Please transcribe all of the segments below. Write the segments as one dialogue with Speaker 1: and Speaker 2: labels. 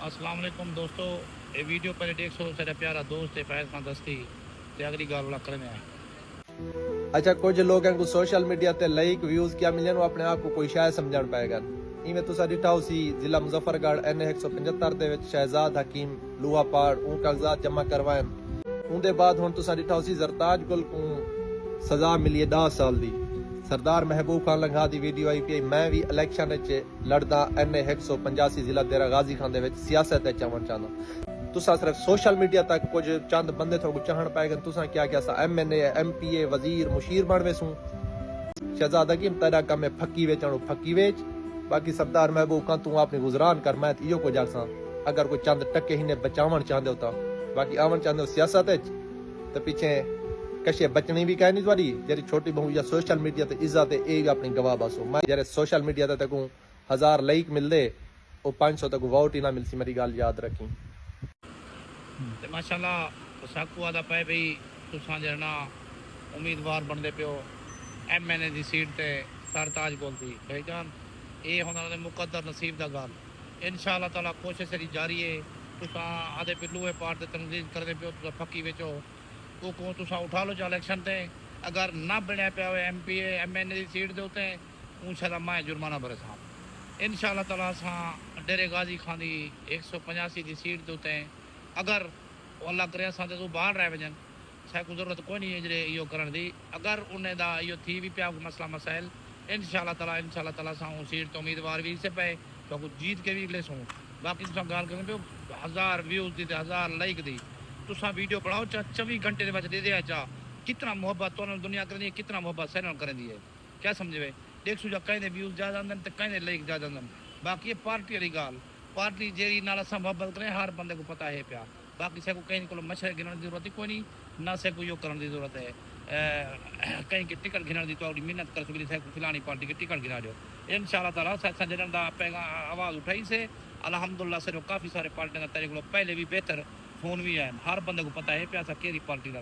Speaker 1: अस्सलाम वालेकुम दोस्तों, ये वीडियो पर देख सो तेरा प्यारा दोस्त है फैज खान दस्ती ते अगली गाल करने आए।
Speaker 2: अच्छा कुछ लोग को सोशल मीडिया ते लाइक व्यूज क्या मिले अपने आप को कोई शायद समझ पाएगा। इवें तुसा डिठा सी जिला मुजफ्फरगढ़ एन 175 दे विच शहजाद हकीम लूहा पाड़ ऊ कागजात जमा करवाए। उनके बाद हुण तुसा डिठा सी जरताज गुल को सजा मिली है 10 साल दी। सरदार महबूब खान लंघा दी वीडियो आई पी। मैं भी इलेक्शन लड़दा एन 185 जिला तेरा गाजी खान दे विच सियासत चवण चाहना। तुसा सिर्फ सोशल मीडिया तक कुछ चंद बंदे थोड़ा चाहन पाएगा। तुसा क्या क्या सा MNA MPA वजीर मुशीर बनवे सू। शहजादा की तेरा कम है फक्की वेचणो फक्की वेच। बाकी सरदार महबूब खान तू अपनी गुजरान कर मैं इो को जलसा। अगर कोई चंद टक्के ही ने बचावन चाहते हो तो बाकी आवन चाहते हो सियासत तो पीछे कशे बचनी भी कह नहीं तुम्हारी जरी छोटी बहू या सोशल मीडिया ते इज्जत है अपनी गवाह बसो। मैं जरे सोशल मीडिया तक 1000 लाइक मिलते वो 500 तक वोट ही ना मिलसी। मेरी गल याद रखी।
Speaker 1: माशाल्लाह साकू आदा पे भाई तुसा जरना उम्मीदवार बनते पियो MNA की सीट ते सरताज गोल थी भाईजान। ये होना मुकद्दर नसीब का गल इंशाअल्लाह ताला कोशिश तेरी जारी है। तुसा आधे पिल्लूए पार्ट ते तनजीद करते पियो तुसा फक्की बेचो वो को तुसा उठा लो इलेक्शन ते। अगर ना बनया पिया हो MPA MNA की सीट के उत्ते ऊँ शायद मैं जुर्माना भरे सा इंशाअल्लाह ताला असां डेरे गाजी खान की 185 की सीट के उत्ते अगर अल्लाह करे असां तू बाहर रह वजन असांखे ज़रूरत कोई नहीं है इहो करण की। अगर उन इहो थी भी पिया मसला मसाइल इंशाअल्लाह ताला असां सीट तो उम्मीदवार भी से पे तो जीत के भी लेसूं। बाकी तुम गाल करूँ पियो 1000 व्यूज़ दी 1000 लाइक दी तुसा वीडियो बनाओ 24 घंटे के दे दे चा कितना मोहब्बत तो दुनिया करनी है कितना मोहब्बत सैन करेंदी है क्या समझे। देख सो कहीं व्यूज़ ज़्यादा आंदन तो कहीं लाइक ज़्यादा आंदन। बाकी ये पार्टी वाली गाल पार्टी जी नाल असां मोहब्बत करें हर बंदे को पता है पिया। बाकी से को कहीं को मछर गिनने की जरूरत ही कोई नहीं ना से को यो करने की जरूरत है। कहीं की टिकट गिनने की तो मेहनत कर सकी से फिलानी पार्टी की टिकट गिना दो इंशाअल्लाह ताला जन पैगा आवाज़ उठाई से अल्हम्दुलिल्लाह से काफ़ी सारे पार्टियों का तेरे को पहले भी बेहतर फोन भी है हर बंदे को पता है पिया असा कहिड़ी पार्टी का।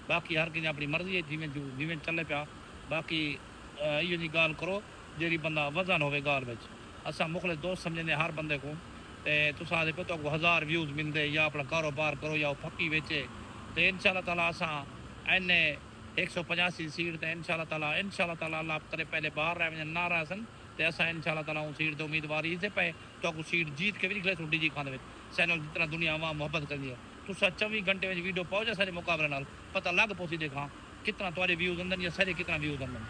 Speaker 1: बाकी हर किसी अपनी मर्जी है जिमें जिमें चले पिया। बाकी इो जी गाल करो जी बंदा वजन होवे गाल में असा मुखले दोस्त समझने हर बंदे को तुस आदे पे तो 1000 व्यूज़ मिलते या अपना कारोबार करो या फक्की बेचे तो इंशाअल्लाह ताला असां NA 185 सीट ते इंशाअल्लाह ताला अल्लाह करे पहले बाहर रह वजन ना रह सन तो असां इंशाअल्लाह ताला सीट तो उम्मीदवार ही से पे तो सीट जीत के भी निकले सुन DG खान सैन जितना दुनिया वहाँ मोहब्बत कर है। तुस 24 घंटे में वीडियो पाओ जा सारे मुकाबले नाल पता लग पोसी देखा कितना तुम्हारे व्यूज़ आंदन या सारे कितना व्यूज़ आंदन।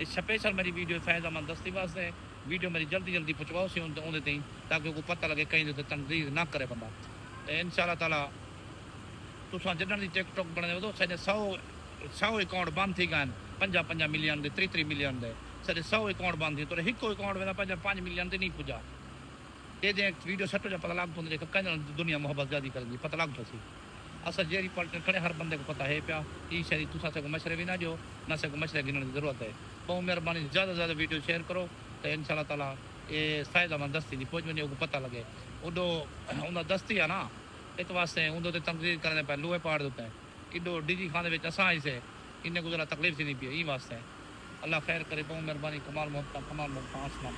Speaker 1: इस स्पेशल मेरी वीडियो फैज़ अहमद दस्ती वास्ते वीडियो मेरी जल्दी पहुँचवाओ सी उन्हें तीन ताकि उनको पता लगे कहीं तो तनकीद ना करे बंदा। इंशाअल्लाह ताला तुसा जडन की टिकटॉक बने तो साढ़े 100 अकाउंट बंद थी गए 5 मिलियन के 3 मिलियन के साढ़े 100 अकाउंट बंद थी तो एक अकाउंट में 5 मिलियन से नहीं पुजा ये वीडियो सटो जा पता लग पौधे कहीं दुनिया मोहब्बत ज़्यादा करेंगी पता लग पसी। असा जेरी पार्टी खड़े हर बंदे को पता है पिया ये शरी तुसा से मशरे भी ना दो ना से मशरे गिनने की जरूरत है। बहुत मेहरबानी ज़्यादा से ज़्यादा वीडियो शेयर करो तो इंशाअल्लाह ताला ये फ़ायदा मंद दस्ती नहीं पहुँच वजे पता लगे उडो उन दस्ती है ना इत वास्ते उन्दे तनकीद करने पे लोहे पाड़ देते हैं इडो DG खान असा ही से इन्हें को जरा तकलीफ सी नहीं पी वास्ते। अल्लाह खैर करे बहुत मेहरबानी कमाल मोहब्बत अस्सलाम।